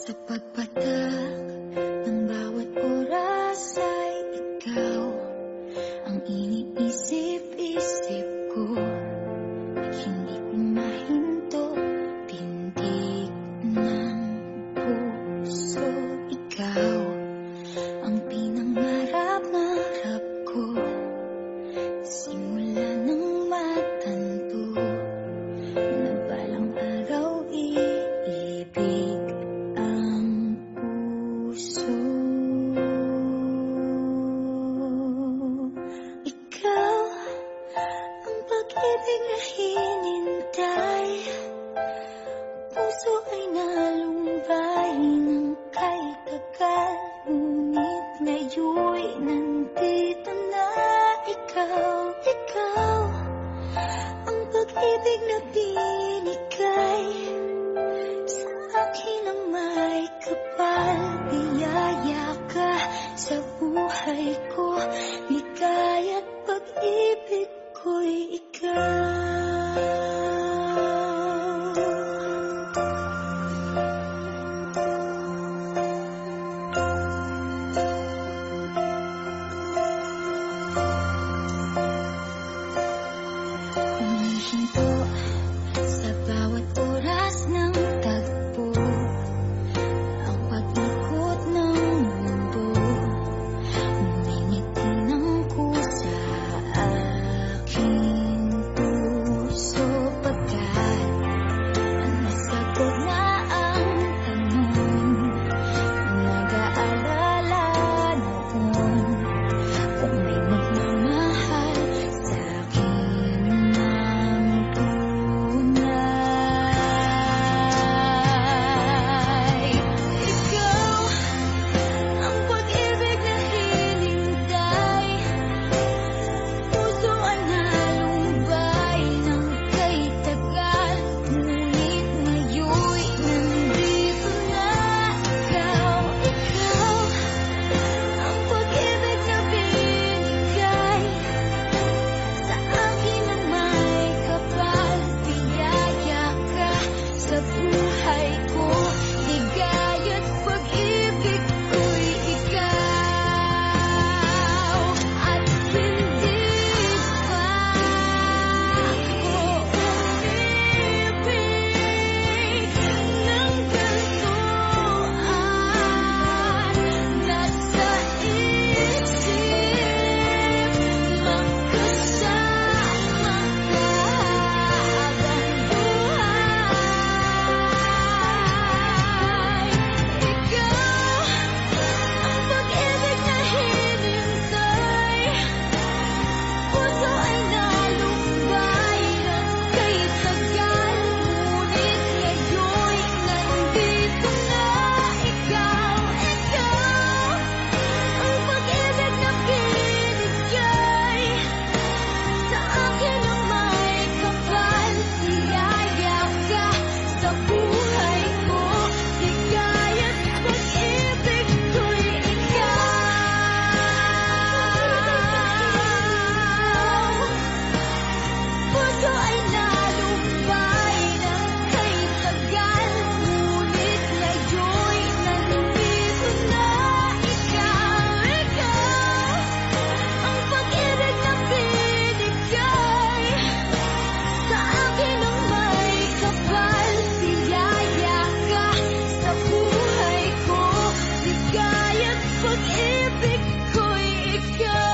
Sa pagpatak ng bawat oras ay ikaw ang iniisip-isip ko. Hindi ko mahinto, tindig ng puso. Ikaw ang pinangarap-ngarap ko, simula ng matanto na balang araw iibig ang puso. Ikaw ang pag-ibig na hinintay, puso ay nalumbay ng kay tagal, ngunit ngayon'y nandito na ikaw. Ikaw ang pag-ibig na binigay sa akin ang may kapal. Biyaya ka sa buhay ko, ligaya't pag-ibig ko'y ikaw. Humihinto sa bawat oras ng tagpo, ang pag-ikot ng mundo, ngumingiti ng kusa aking puso. Pagkat ang nasagot na ang tanong, nag-aalala noon kung may magmamahal sa akin ng tunay. Ikaw ang pag-ibig na hinintay, puso ay nalumbay ng kay tagal, ngunit ngayon'y nandito na ikaw. Ikaw ang pag-ibig na binigay sa akin ang may kapal. Biyaya ka sa buhay ko, ligaya't pag-ibig ko'y ikaw. At hindi pa ako umibig ng gantuan. Nasa isip magkasama ka habang buhay. Ikaw ang pag-ibig na hinintay, puso ay nalumbay ng kay tagal, ngunit ngayon'y nandito na ikaw. Ikaw ang pag-ibig na binigay sa akin ang may kapal. Biyaya ka sa buhay ko, ligaya't pag-ibig ko'y ikaw. Puso ay nalumbay ng kay tagal, ngunit ngayon'y nandito na ikaw. Ikaw ang pag-ibig na binigay sa akin ang may kapal. Biyaya ka sa buhay ko, ligaya't pag-ibig ko'y ikaw.